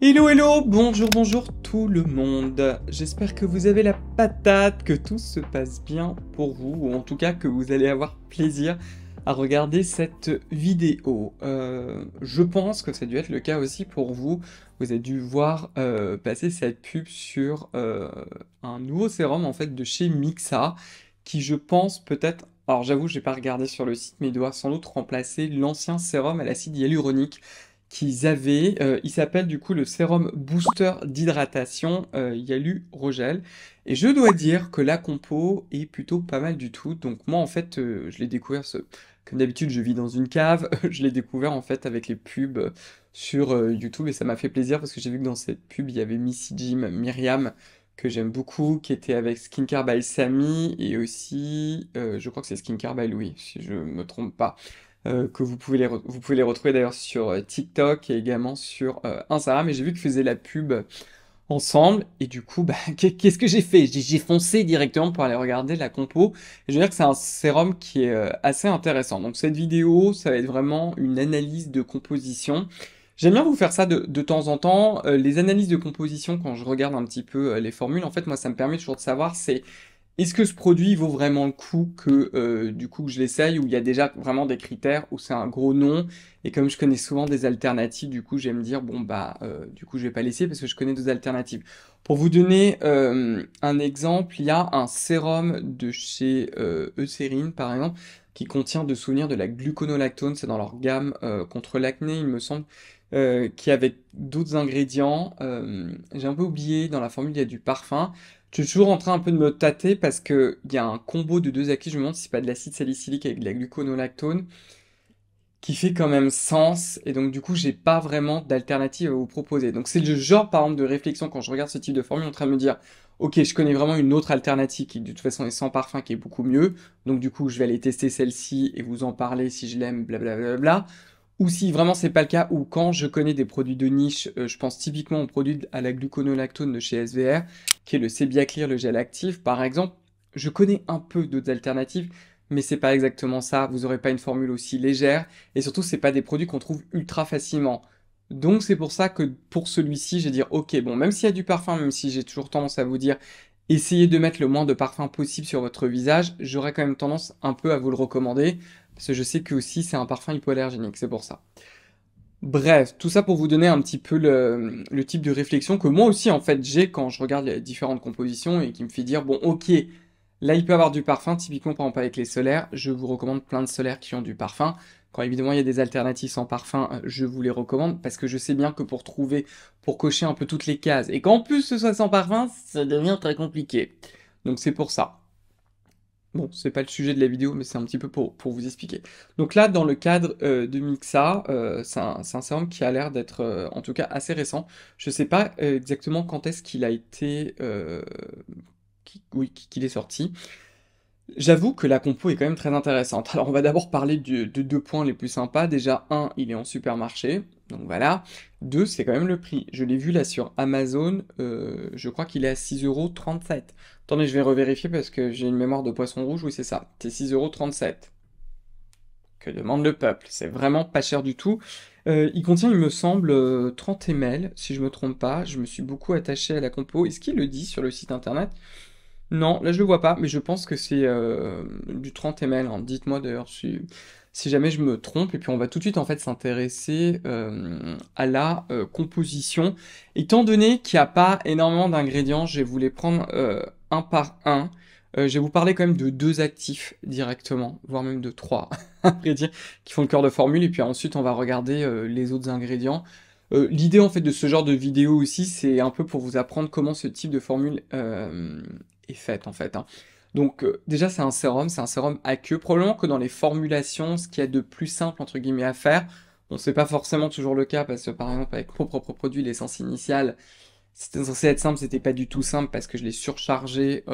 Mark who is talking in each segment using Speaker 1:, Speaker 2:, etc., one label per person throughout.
Speaker 1: Hello hello, bonjour bonjour tout le monde. J'espère que vous avez la patate, que tout se passe bien pour vous, ou en tout cas que vous allez avoir plaisir à regarder cette vidéo. Je pense que ça a dû être le cas aussi pour vous. Vous avez dû voir passer cette pub sur un nouveau sérum en fait de chez Mixa, qui je pense peut-être, alors j'avoue j'ai pas regardé sur le site, mais il doit sans doute remplacer l'ancien sérum à l'acide hyaluronique qu'ils avaient. Il s'appelle du coup le sérum booster d'hydratation Yalu-Rogel. Et je dois dire que la compo est plutôt pas mal du tout. Donc moi en fait, je l'ai découvert, comme d'habitude je vis dans une cave, je l'ai découvert en fait avec les pubs sur YouTube et ça m'a fait plaisir parce que j'ai vu que dans cette pub il y avait Missy Jim, Myriam, que j'aime beaucoup, qui était avec Skincare by Samy et aussi, je crois que c'est Skincare by Louis, si je me trompe pas que vous pouvez les retrouver d'ailleurs sur TikTok et également sur Instagram. Et j'ai vu qu'ils faisaient la pub ensemble. Et du coup, bah, qu'est-ce que j'ai fait? J'ai foncé directement pour aller regarder la compo. Et je veux dire que c'est un sérum qui est assez intéressant. Donc cette vidéo, ça va être vraiment une analyse de composition. J'aime bien vous faire ça de temps en temps. Les analyses de composition, quand je regarde un petit peu les formules, en fait, moi, ça me permet toujours de savoir c'est est-ce que ce produit vaut vraiment le coup que du coup que je l'essaye, ou il y a déjà vraiment des critères où c'est un gros non, et comme je connais souvent des alternatives, du coup je vais me dire bon bah du coup je vais pas l'essayer parce que je connais d'autres alternatives. Pour vous donner un exemple, il y a un sérum de chez Eucérine par exemple qui contient de souvenirs de la gluconolactone, c'est dans leur gamme contre l'acné il me semble, qui avec d'autres ingrédients, j'ai un peu oublié, dans la formule il y a du parfum. Je suis toujours en train un peu de me tâter parce que il y a un combo de deux actifs, je me demande si c'est pas de l'acide salicylique avec de la gluconolactone, qui fait quand même sens, et donc du coup j'ai pas vraiment d'alternative à vous proposer. Donc c'est le genre par exemple de réflexion quand je regarde ce type de formule en train de me dire, ok je connais vraiment une autre alternative qui de toute façon est sans parfum, qui est beaucoup mieux, donc du coup je vais aller tester celle-ci et vous en parler si je l'aime, blablabla. Ou si vraiment c'est pas le cas, ou quand je connais des produits de niche, je pense typiquement au produit à la gluconolactone de chez SVR, qui est le Sebiaclear, le gel actif, par exemple. Je connais un peu d'autres alternatives, mais c'est pas exactement ça. Vous aurez pas une formule aussi légère, et surtout c'est pas des produits qu'on trouve ultra facilement. Donc c'est pour ça que pour celui-ci, je vais dire ok, bon, même s'il y a du parfum, même si j'ai toujours tendance à vous dire essayez de mettre le moins de parfum possible sur votre visage, j'aurais quand même tendance un peu à vous le recommander, parce que je sais que aussi c'est un parfum hypoallergénique, c'est pour ça. Bref, tout ça pour vous donner un petit peu le type de réflexion que moi aussi en fait j'ai quand je regarde les différentes compositions et qui me fait dire bon ok, là il peut avoir du parfum, typiquement par exemple avec les solaires, je vous recommande plein de solaires qui ont du parfum. Quand évidemment il y a des alternatives sans parfum, je vous les recommande parce que je sais bien que pour trouver, pour cocher un peu toutes les cases et qu'en plus ce soit sans parfum, ça devient très compliqué. Donc c'est pour ça. Bon, c'est pas le sujet de la vidéo, mais c'est un petit peu pour vous expliquer. Donc là, dans le cadre de Mixa, c'est un sérum qui a l'air d'être, en tout cas, assez récent. Je sais pas exactement quand est-ce qu'il a été, oui, qu'il est sorti. J'avoue que la compo est quand même très intéressante. Alors, on va d'abord parler de deux points les plus sympas. Déjà, un, il est en supermarché, donc voilà. Deux, c'est quand même le prix. Je l'ai vu là sur Amazon, je crois qu'il est à 6,37 €. Attendez, je vais revérifier parce que j'ai une mémoire de poisson rouge. Oui, c'est ça, c'est 6,37 €. Que demande le peuple? C'est vraiment pas cher du tout. Il contient, il me semble, 30 ml, si je me trompe pas. Je me suis beaucoup attaché à la compo. Est-ce qu'il le dit sur le site internet? Non, là je le vois pas, mais je pense que c'est du 30 ml, hein. Dites-moi d'ailleurs si jamais je me trompe, et puis on va tout de suite en fait s'intéresser à la composition. Étant donné qu'il n'y a pas énormément d'ingrédients, je vais vous les prendre un par un. Je vais vous parler quand même de deux actifs directement, voire même de trois, à vrai dire, qui font le cœur de formule, et puis ensuite on va regarder les autres ingrédients. L'idée en fait de ce genre de vidéo aussi, c'est un peu pour vous apprendre comment ce type de formule est faite en fait, hein. Donc déjà c'est un sérum aqueux. Probablement que dans les formulations, ce qu'il y a de plus simple entre guillemets à faire, bon c'est pas forcément toujours le cas parce que par exemple avec mon propre produit, l'essence initiale, c'était censé être simple, c'était pas du tout simple parce que je l'ai surchargé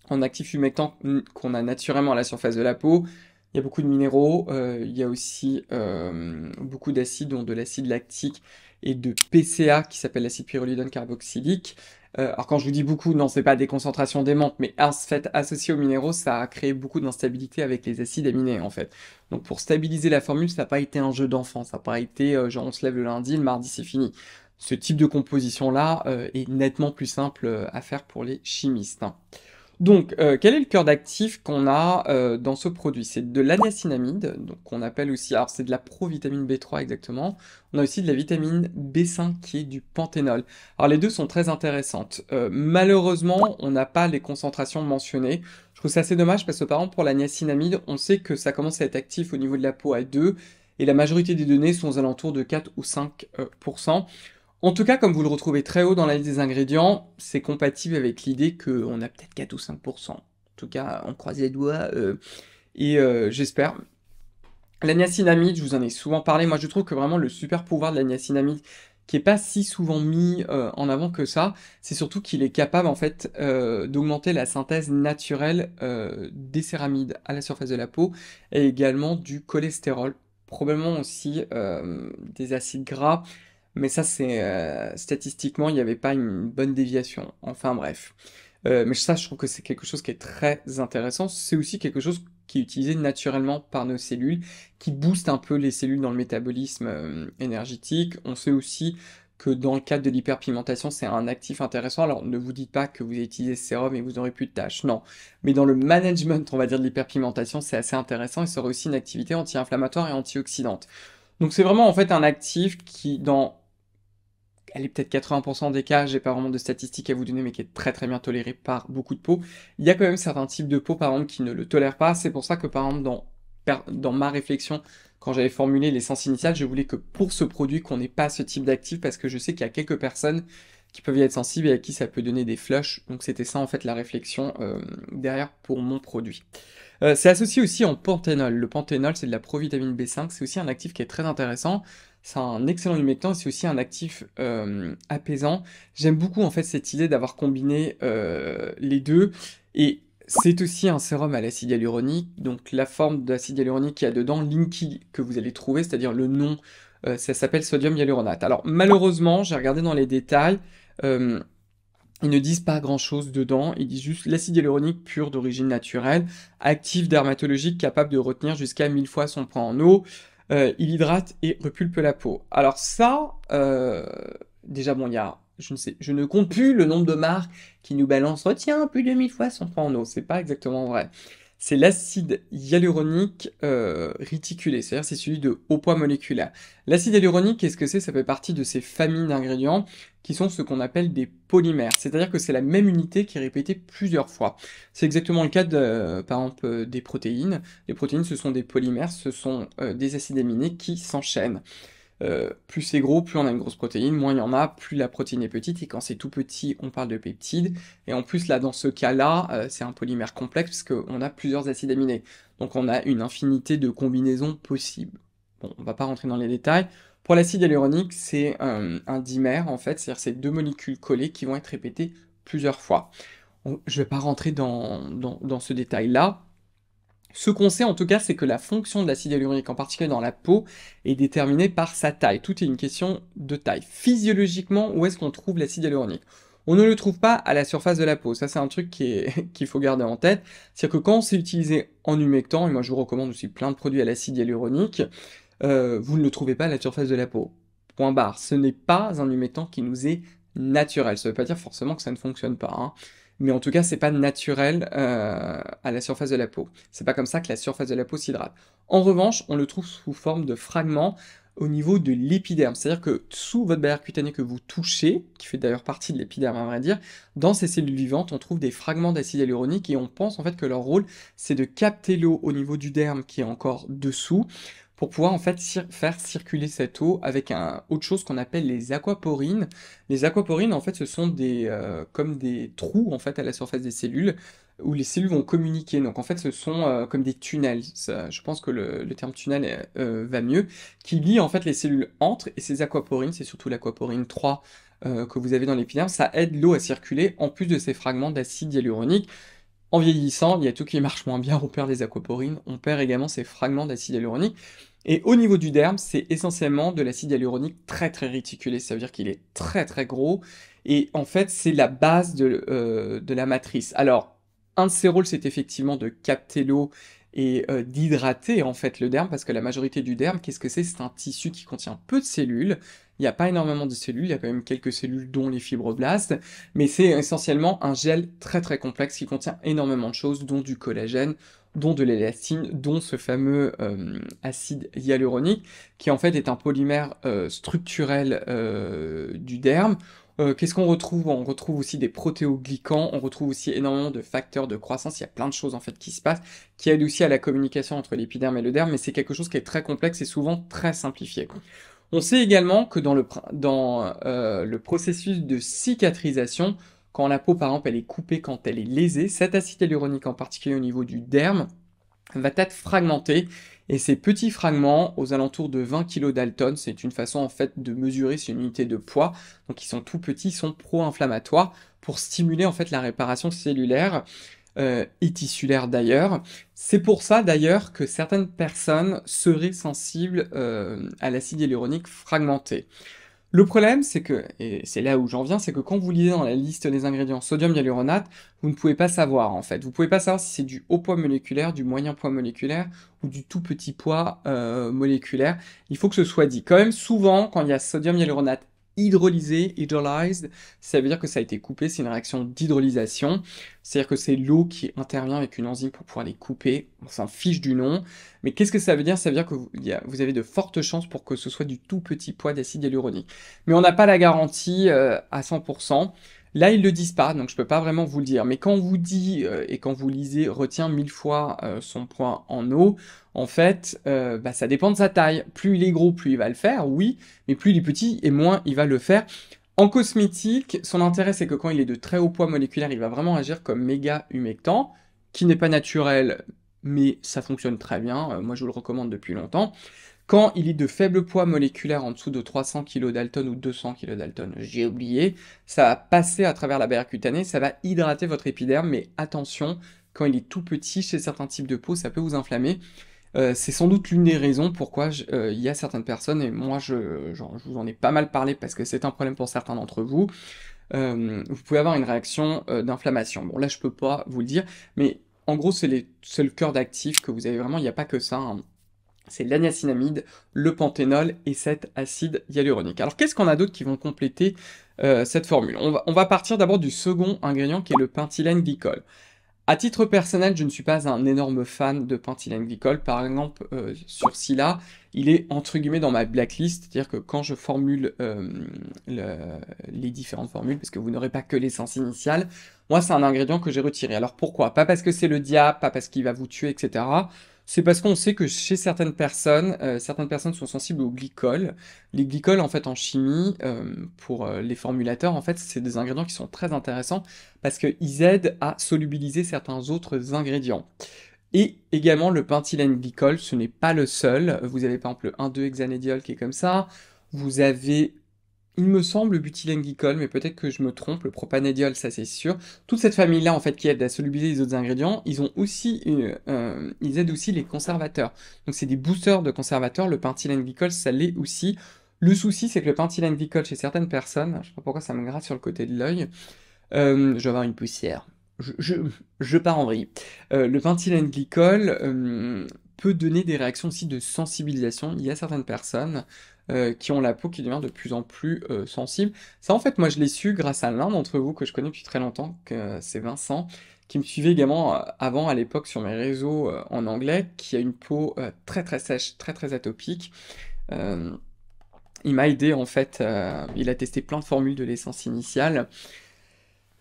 Speaker 1: en actif humectant qu'on a naturellement à la surface de la peau. Il y a beaucoup de minéraux, il y a aussi beaucoup d'acides, dont de l'acide lactique et de PCA qui s'appelle l'acide pyrrolidone carboxylique. Alors quand je vous dis beaucoup, non, c'est pas des concentrations démentes, mais en fait, associé aux minéraux, ça a créé beaucoup d'instabilité avec les acides aminés en fait. Donc pour stabiliser la formule, ça n'a pas été un jeu d'enfant, ça n'a pas été genre on se lève le lundi, le mardi c'est fini. ce type de composition-là est nettement plus simple à faire pour les chimistes, hein. Donc, quel est le cœur d'actif qu'on a dans ce produit? C'est de l'aniacinamide, donc on appelle aussi, alors c'est de la provitamine B3 exactement. On a aussi de la vitamine B5 qui est du panthénol. Alors les deux sont très intéressantes. Malheureusement, on n'a pas les concentrations mentionnées. Je trouve ça assez dommage parce que par exemple pour la niacinamide, on sait que ça commence à être actif au niveau de la peau à 2 et la majorité des données sont aux alentours de 4 ou 5%. En tout cas, comme vous le retrouvez très haut dans la liste des ingrédients, c'est compatible avec l'idée qu'on a peut-être 4 ou 5%. En tout cas, on croise les doigts j'espère. La niacinamide, je vous en ai souvent parlé. Moi, je trouve que vraiment le super pouvoir de la niacinamide, qui est pas si souvent mis en avant que ça, c'est surtout qu'il est capable en fait d'augmenter la synthèse naturelle des céramides à la surface de la peau et également du cholestérol, probablement aussi des acides gras. Mais ça, c'est statistiquement, il n'y avait pas une bonne déviation. Enfin bref. Mais ça, je trouve que c'est quelque chose qui est très intéressant. C'est aussi quelque chose qui est utilisé naturellement par nos cellules, qui booste un peu les cellules dans le métabolisme énergétique. On sait aussi que dans le cadre de l'hyperpigmentation, c'est un actif intéressant. Alors, ne vous dites pas que vous utilisez ce sérum et vous n'aurez plus de taches, non. Mais dans le management, on va dire, de l'hyperpigmentation, c'est assez intéressant et ça aurait aussi une activité anti-inflammatoire et antioxydante. Donc c'est vraiment en fait un actif qui, dans elle est peut-être 80% des cas, j'ai pas vraiment de statistiques à vous donner, mais qui est très très bien toléré par beaucoup de peaux. Il y a quand même certains types de peaux, par exemple, qui ne le tolèrent pas. C'est pour ça que, par exemple, dans ma réflexion, quand j'avais formulé l'essence initiale, je voulais que pour ce produit, qu'on n'ait pas ce type d'actif, parce que je sais qu'il y a quelques personnes qui peuvent y être sensibles et à qui ça peut donner des flushs. Donc c'était ça, en fait, la réflexion derrière pour mon produit. C'est associé aussi en panthénol. Le panthénol, c'est de la provitamine B5. C'est aussi un actif qui est très intéressant. C'est un excellent humectant et c'est aussi un actif apaisant. J'aime beaucoup en fait cette idée d'avoir combiné les deux. Et c'est aussi un sérum à l'acide hyaluronique. Donc la forme d'acide hyaluronique qu'il y a dedans, Linky, que vous allez trouver, c'est-à-dire le nom, ça s'appelle sodium hyaluronate. Alors malheureusement, j'ai regardé dans les détails. Ils ne disent pas grand-chose dedans, ils disent juste l'acide hyaluronique pur d'origine naturelle, actif dermatologique capable de retenir jusqu'à 1000 fois son poids en eau, il hydrate et repulpe la peau. Alors ça, déjà bon, il y a, je ne sais, je ne compte plus le nombre de marques qui nous balancent retient plus de 1000 fois son poids en eau, c'est pas exactement vrai. C'est l'acide hyaluronique réticulé, c'est-à-dire c'est celui de haut poids moléculaire. L'acide hyaluronique, qu'est-ce que c'est? Ça fait partie de ces familles d'ingrédients qui sont ce qu'on appelle des polymères, c'est-à-dire que c'est la même unité qui est répétée plusieurs fois. C'est exactement le cas de, par exemple, des protéines. Les protéines, ce sont des polymères, ce sont des acides aminés qui s'enchaînent. Plus c'est gros, plus on a une grosse protéine, moins il y en a, plus la protéine est petite, et quand c'est tout petit, on parle de peptides, et en plus là, dans ce cas-là, c'est un polymère complexe, parce qu'on a plusieurs acides aminés, donc on a une infinité de combinaisons possibles. Bon, on va pas rentrer dans les détails. Pour l'acide hyaluronique, c'est un dimère, en fait, c'est-à-dire c'est deux molécules collées qui vont être répétées plusieurs fois. Je vais pas rentrer dans ce détail-là. Ce qu'on sait en tout cas, c'est que la fonction de l'acide hyaluronique, en particulier dans la peau, est déterminée par sa taille. Tout est une question de taille. Physiologiquement, où est-ce qu'on trouve l'acide hyaluronique? On ne le trouve pas à la surface de la peau. Ça, c'est un truc qu'il faut garder en tête. C'est-à-dire que quand c'est utilisé en humectant, et moi je vous recommande aussi plein de produits à l'acide hyaluronique, vous ne le trouvez pas à la surface de la peau. Point barre. Ce n'est pas un humectant qui nous est naturel. Ça ne veut pas dire forcément que ça ne fonctionne pas, hein. Mais en tout cas, c'est pas naturel à la surface de la peau. C'est pas comme ça que la surface de la peau s'hydrate. En revanche, on le trouve sous forme de fragments au niveau de l'épiderme. C'est-à-dire que sous votre barrière cutanée que vous touchez, qui fait d'ailleurs partie de l'épiderme à vrai dire, dans ces cellules vivantes, on trouve des fragments d'acide hyaluronique et on pense en fait que leur rôle, c'est de capter l'eau au niveau du derme qui est encore dessous, pour pouvoir en fait faire circuler cette eau avec autre chose qu'on appelle les aquaporines. Les aquaporines, en fait, ce sont comme des trous en fait à la surface des cellules où les cellules vont communiquer. Donc en fait, ce sont comme des tunnels. Je pense que le terme tunnel va mieux, qui lie en fait les cellules entre et ces aquaporines, c'est surtout l'aquaporine 3 que vous avez dans l'épiderme, ça aide l'eau à circuler en plus de ces fragments d'acide hyaluronique. En vieillissant, il y a tout qui marche moins bien, on perd des aquaporines, on perd également ces fragments d'acide hyaluronique. Et au niveau du derme, c'est essentiellement de l'acide hyaluronique très très réticulé, ça veut dire qu'il est très très gros, et en fait c'est la base de la matrice. Alors, un de ses rôles c'est effectivement de capter l'eau et d'hydrater en fait le derme, parce que la majorité du derme, qu'est-ce que c'est? C'est un tissu qui contient peu de cellules. Il n'y a pas énormément de cellules, il y a quand même quelques cellules dont les fibroblastes, mais c'est essentiellement un gel très très complexe qui contient énormément de choses, dont du collagène, dont de l'élastine, dont ce fameux acide hyaluronique, qui en fait est un polymère structurel du derme. Qu'est-ce qu'on retrouve? On retrouve aussi des protéoglycans, on retrouve aussi énormément de facteurs de croissance, il y a plein de choses en fait qui se passent, qui aident aussi à la communication entre l'épiderme et le derme, mais c'est quelque chose qui est très complexe et souvent très simplifié. On sait également que dans le processus de cicatrisation, quand la peau par exemple elle est coupée, quand elle est lésée, cet acide hyaluronique en particulier au niveau du derme, va être fragmenté, et ces petits fragments, aux alentours de 20 kDa, c'est une façon en fait de mesurer, c'est une unité de poids, donc ils sont tout petits, ils sont pro-inflammatoires, pour stimuler en fait la réparation cellulaire, et tissulaire d'ailleurs. C'est pour ça d'ailleurs que certaines personnes seraient sensibles à l'acide hyaluronique fragmenté. Le problème, c'est que, et c'est là où j'en viens, c'est que quand vous lisez dans la liste des ingrédients sodium hyaluronate, vous ne pouvez pas savoir en fait. Vous pouvez pas savoir si c'est du haut poids moléculaire, du moyen poids moléculaire ou du tout petit poids moléculaire. Il faut que ce soit dit. Quand même, souvent, quand il y a sodium hyaluronate hydrolysé, hydrolyzed, ça veut dire que ça a été coupé, c'est une réaction d'hydrolysation. C'est-à-dire que c'est l'eau qui intervient avec une enzyme pour pouvoir les couper. On s'en fiche du nom. Mais qu'est-ce que ça veut dire? Ça veut dire que vous avez de fortes chances pour que ce soit du tout petit poids d'acide hyaluronique. Mais on n'a pas la garantie à 100%. Là, ils le disent pas, donc je peux pas vraiment vous le dire. Mais quand on vous dit, et quand vous lisez, retient 1000 fois son poids en eau, en fait, bah, ça dépend de sa taille. Plus il est gros, plus il va le faire, oui, mais plus il est petit, et moins il va le faire. En cosmétique, son intérêt, c'est que quand il est de très haut poids moléculaire, il va vraiment agir comme méga humectant, qui n'est pas naturel, mais ça fonctionne très bien. Moi, je vous le recommande depuis longtemps. Quand il est de faible poids moléculaire, en dessous de 300 kDa ou 200 kDa, j'ai oublié, ça va passer à travers la barrière cutanée, ça va hydrater votre épiderme, mais attention, quand il est tout petit, chez certains types de peau, ça peut vous inflammer. C'est sans doute l'une des raisons pourquoi il y a certaines personnes, et moi je vous en ai pas mal parlé parce que c'est un problème pour certains d'entre vous, vous pouvez avoir une réaction d'inflammation. Bon, là je peux pas vous le dire, mais en gros c'est le cœur d'actifs que vous avez vraiment, il n'y a pas que ça, hein. C'est l'aniacinamide, le panthénol et cet acide hyaluronique. Alors qu'est-ce qu'on a d'autre qui vont compléter cette formule? On va partir d'abord du second ingrédient qui est le pentylène glycol. À titre personnel, je ne suis pas un énorme fan de pentylène glycol. Par exemple, sur Scylla, il est entre guillemets dans ma blacklist, c'est-à-dire que quand je formule les différentes formules, parce que vous n'aurez pas que l'essence initiale, moi c'est un ingrédient que j'ai retiré. Alors pourquoi? Pas parce que c'est le diable, pas parce qu'il va vous tuer, etc. C'est parce qu'on sait que chez certaines personnes sont sensibles au glycol. Les glycols, en fait, en chimie, pour les formulateurs, en fait, c'est des ingrédients qui sont très intéressants parce qu'ils aident à solubiliser certains autres ingrédients. Et également, le pentylène glycol, ce n'est pas le seul. Vous avez par exemple le 1,2-hexanédiol qui est comme ça. Vous avez, il me semble, le butylène glycol, mais peut-être que je me trompe, le propanédiol, ça c'est sûr. Toute cette famille-là, en fait, qui aide à solubiliser les autres ingrédients, ils aident aussi les conservateurs. Donc c'est des boosters de conservateurs, le pentylène glycol, ça l'est aussi. Le souci, c'est que le pentylène glycol, chez certaines personnes, je sais pas pourquoi ça me gratte sur le côté de l'œil, je vais avoir une poussière. Je pars en vrille. Le pentylène glycol peut donner des réactions aussi de sensibilisation. Il y a certaines personnes qui ont la peau qui devient de plus en plus sensible. Ça, en fait, moi, je l'ai su grâce à l'un d'entre vous que je connais depuis très longtemps, que c'est Vincent, qui me suivait également avant, à l'époque, sur mes réseaux en anglais, qui a une peau très très sèche, très très atopique. Euh, il m'a aidé, en fait, il a testé plein de formules de l'essence initiale.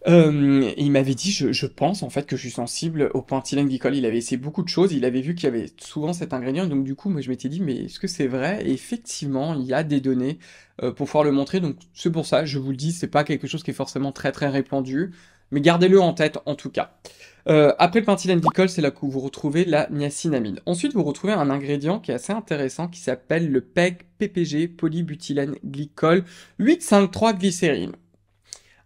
Speaker 1: Et il m'avait dit, je pense en fait que je suis sensible au pentylène glycol. Il avait essayé beaucoup de choses, il avait vu qu'il y avait souvent cet ingrédient, donc du coup, moi je m'étais dit, mais est-ce que c'est vrai? Et effectivement, il y a des données pour pouvoir le montrer, donc c'est pour ça, je vous le dis, c'est pas quelque chose qui est forcément très très répandu, mais gardez-le en tête en tout cas. Après le pentylène glycol, c'est là que vous retrouvez la niacinamide. Ensuite, vous retrouvez un ingrédient qui est assez intéressant qui s'appelle le PEG, polybutylène glycol 8,5,3 glycérine.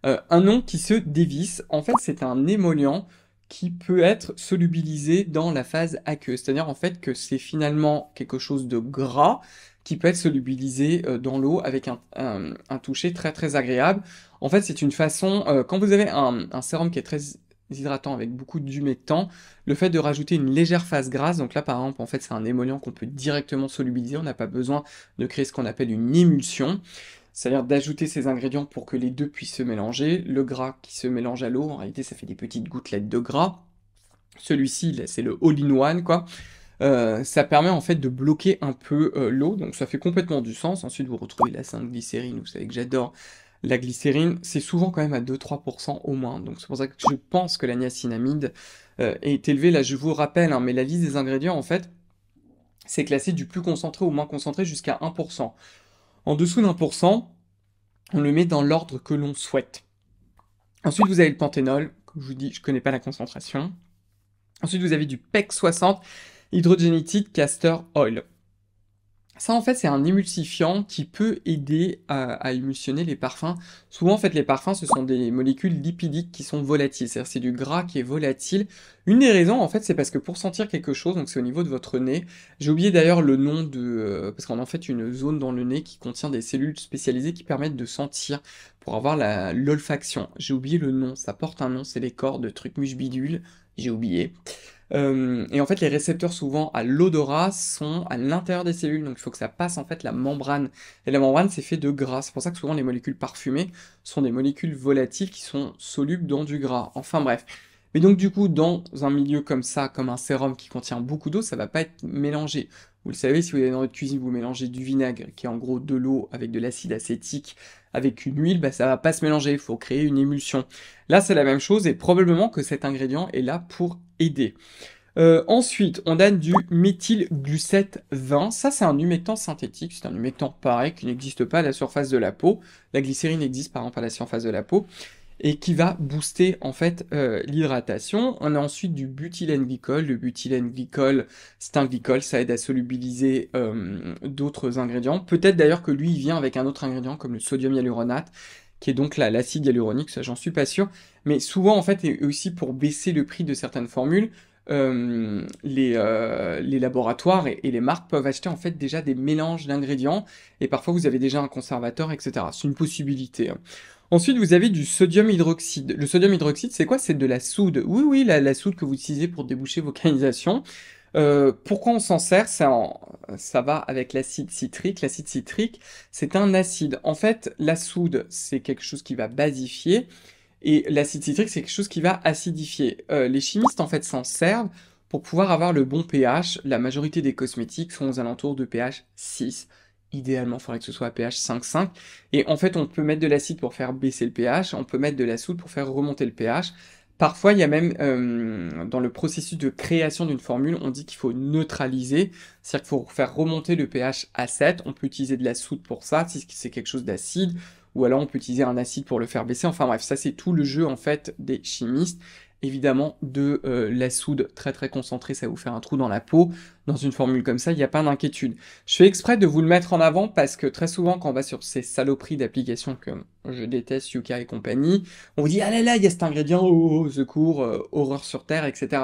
Speaker 1: Un nom qui se dévisse, en fait c'est un émollient qui peut être solubilisé dans la phase aqueuse, c'est-à-dire en fait que c'est finalement quelque chose de gras qui peut être solubilisé dans l'eau avec un toucher très très agréable. En fait c'est une façon, quand vous avez un sérum qui est très hydratant avec beaucoup d'humectant, le fait de rajouter une légère phase grasse, donc là par exemple en fait c'est un émollient qu'on peut directement solubiliser, on n'a pas besoin de créer ce qu'on appelle une émulsion, c'est-à-dire d'ajouter ces ingrédients pour que les deux puissent se mélanger, le gras qui se mélange à l'eau, en réalité ça fait des petites gouttelettes de gras, celui-ci c'est le all-in-one quoi. Ça permet en fait de bloquer un peu l'eau, donc ça fait complètement du sens. Ensuite vous retrouvez la 5-glycérine, vous savez que j'adore la glycérine, c'est souvent quand même à 2-3% au moins, donc c'est pour ça que je pense que la niacinamide est élevée. Là je vous rappelle, hein, mais la liste des ingrédients en fait, c'est classé du plus concentré au moins concentré jusqu'à 1%. En dessous d'1%, on le met dans l'ordre que l'on souhaite. Ensuite vous avez le panthénol, comme je vous dis, je connais pas la concentration. Ensuite vous avez du PEC 60, hydrogénated castor oil. Ça, en fait, c'est un émulsifiant qui peut aider à émulsionner les parfums. Souvent, en fait, les parfums, ce sont des molécules lipidiques qui sont volatiles, c'est-à-dire c'est du gras qui est volatile. Une des raisons, en fait, c'est parce que pour sentir quelque chose, donc c'est au niveau de votre nez, j'ai oublié d'ailleurs le nom de... parce qu'on a en fait une zone dans le nez qui contient des cellules spécialisées qui permettent de sentir, pour avoir l'olfaction. J'ai oublié le nom, ça porte un nom, c'est les corps de trucs bidule, j'ai oublié. Et en fait, les récepteurs souvent à l'odorat sont à l'intérieur des cellules, donc il faut que ça passe en fait la membrane. Et la membrane, c'est fait de gras. C'est pour ça que souvent les molécules parfumées sont des molécules volatiles qui sont solubles dans du gras. Enfin bref. Mais donc du coup, dans un milieu comme ça, comme un sérum qui contient beaucoup d'eau, ça va pas être mélangé. Vous le savez, si vous allez dans votre cuisine, vous mélangez du vinaigre, qui est en gros de l'eau avec de l'acide acétique, avec une huile, bah ça va pas se mélanger, il faut créer une émulsion. Là, c'est la même chose, et probablement que cet ingrédient est là pour aider. Ensuite, on a du méthylglucette 20. Ça, c'est un humectant synthétique. C'est un humectant pareil qui n'existe pas à la surface de la peau. La glycérine existe par exemple à la surface de la peau et qui va booster en fait l'hydratation. On a ensuite du butylène glycol. Le butylène glycol, c'est un glycol, ça aide à solubiliser d'autres ingrédients. Peut-être d'ailleurs que lui, il vient avec un autre ingrédient comme le sodium hyaluronate, qui est donc l'acide hyaluronique, ça j'en suis pas sûr. Mais souvent en fait, et aussi pour baisser le prix de certaines formules, les laboratoires et les marques peuvent acheter en fait déjà des mélanges d'ingrédients et parfois vous avez déjà un conservateur, etc. C'est une possibilité. Ensuite, vous avez du sodium hydroxyde. Le sodium hydroxyde, c'est quoi? C'est de la soude. Oui, oui, la soude que vous utilisez pour déboucher vos canalisations. Pourquoi on s'en sert? Ça va avec l'acide citrique. L'acide citrique, c'est un acide. En fait, la soude, c'est quelque chose qui va basifier. Et l'acide citrique, c'est quelque chose qui va acidifier. Les chimistes, en fait, s'en servent pour pouvoir avoir le bon pH. La majorité des cosmétiques sont aux alentours de pH 6. Idéalement, il faudrait que ce soit à pH 5,5. Et en fait, on peut mettre de l'acide pour faire baisser le pH, on peut mettre de la soude pour faire remonter le pH. Parfois, il y a même, dans le processus de création d'une formule, on dit qu'il faut neutraliser, c'est-à-dire qu'il faut faire remonter le pH à 7. On peut utiliser de la soude pour ça, si c'est quelque chose d'acide, ou alors on peut utiliser un acide pour le faire baisser. Enfin bref, ça c'est tout le jeu en fait des chimistes. Évidemment, de la soude très très concentrée, ça va vous faire un trou dans la peau. Dans une formule comme ça, il n'y a pas d'inquiétude. Je fais exprès de vous le mettre en avant parce que très souvent, quand on va sur ces saloperies d'applications que je déteste, Yuka et compagnie, on vous dit « Ah là là, il y a cet ingrédient, oh, secours, horreur sur Terre, etc. »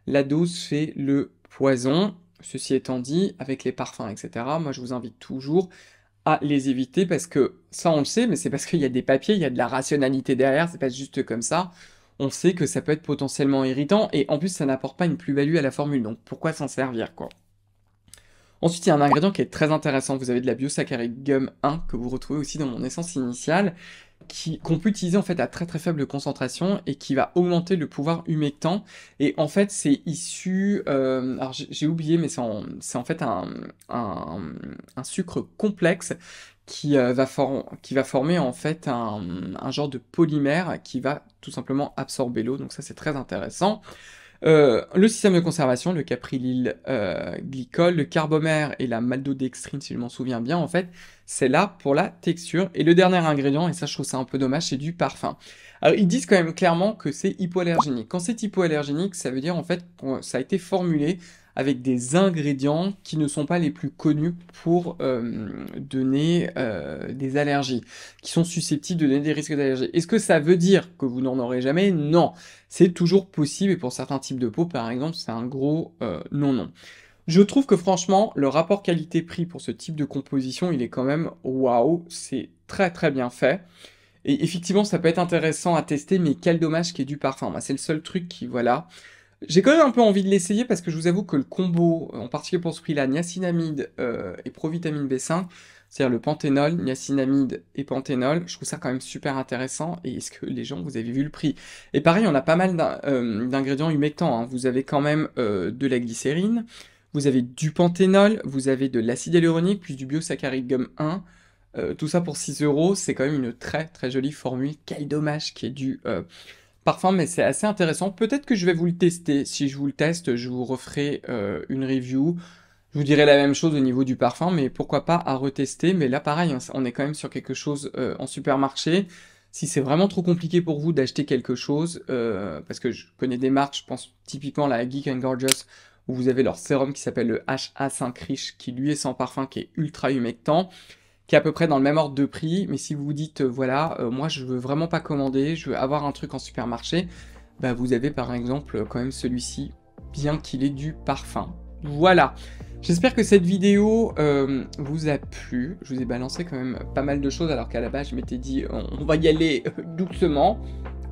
Speaker 1: La dose fait le poison. Ceci étant dit, avec les parfums, etc., moi je vous invite toujours à les éviter parce que, ça on le sait, mais c'est parce qu'il y a des papiers, il y a de la rationalité derrière, c'est pas juste comme ça. On sait que ça peut être potentiellement irritant, et en plus ça n'apporte pas une plus-value à la formule, donc pourquoi s'en servir, quoi. Ensuite, il y a un ingrédient qui est très intéressant, vous avez de la biosaccharide gum 1, que vous retrouvez aussi dans mon essence initiale, qu'on peut utiliser en fait à très très faible concentration, et qui va augmenter le pouvoir humectant, et en fait c'est issu, alors j'ai oublié, mais c'est en fait un sucre complexe, qui va former en fait un genre de polymère qui va tout simplement absorber l'eau, donc ça c'est très intéressant. Le système de conservation, le caprylyl glycol, le carbomère et la maltodextrine, si je m'en souviens bien, en fait, c'est là pour la texture. Et le dernier ingrédient, et ça je trouve ça un peu dommage, c'est du parfum. Alors ils disent quand même clairement que c'est hypoallergénique. Quand c'est hypoallergénique, ça veut dire en fait que ça a été formulé avec des ingrédients qui ne sont pas les plus connus pour donner des allergies, qui sont susceptibles de donner des risques d'allergie. Est-ce que ça veut dire que vous n'en aurez jamais? Non. C'est toujours possible, et pour certains types de peau, par exemple, c'est un gros non. Je trouve que franchement, le rapport qualité-prix pour ce type de composition, il est quand même waouh, c'est très très bien fait. Et effectivement, ça peut être intéressant à tester, mais quel dommage qu'il y ait du parfum. Moi, c'est le seul truc qui, voilà. J'ai quand même un peu envie de l'essayer parce que je vous avoue que le combo, en particulier pour ce prix-là, niacinamide et provitamine B5, c'est-à-dire le panthénol, niacinamide et panthénol, je trouve ça quand même super intéressant. Et est-ce que les gens, vous avez vu le prix? Et pareil, on a pas mal d'ingrédients humectants, hein. Vous avez quand même de la glycérine, vous avez du panthénol, vous avez de l'acide hyaluronique, puis du biosaccharide gomme 1. Tout ça pour 6 euros, c'est quand même une très très jolie formule. Quel dommage qu'il y ait du parfum, mais c'est assez intéressant. Peut-être que je vais vous le tester. Si je vous le teste, je vous referai une review. Je vous dirai la même chose au niveau du parfum, mais pourquoi pas à retester. Mais là, pareil, hein, on est quand même sur quelque chose en supermarché. Si c'est vraiment trop compliqué pour vous d'acheter quelque chose, parce que je connais des marques, je pense typiquement la Geek and Gorgeous, où vous avez leur sérum qui s'appelle le HA5 Riche, qui lui est sans parfum, qui est ultra humectant, qui est à peu près dans le même ordre de prix, mais si vous vous dites, voilà, moi je veux vraiment pas commander, je veux avoir un truc en supermarché, bah vous avez par exemple quand même celui-ci, bien qu'il ait du parfum. Voilà, j'espère que cette vidéo vous a plu, je vous ai balancé quand même pas mal de choses, alors qu'à la base je m'étais dit, on va y aller doucement,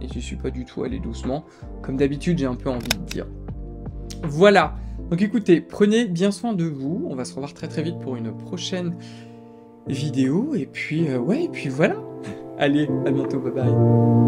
Speaker 1: et je suis pas du tout allé doucement, comme d'habitude j'ai un peu envie de dire. Voilà, donc écoutez, prenez bien soin de vous, on va se revoir très très vite pour une prochaine vidéo, et puis ouais, et puis voilà. Allez, à bientôt, bye bye.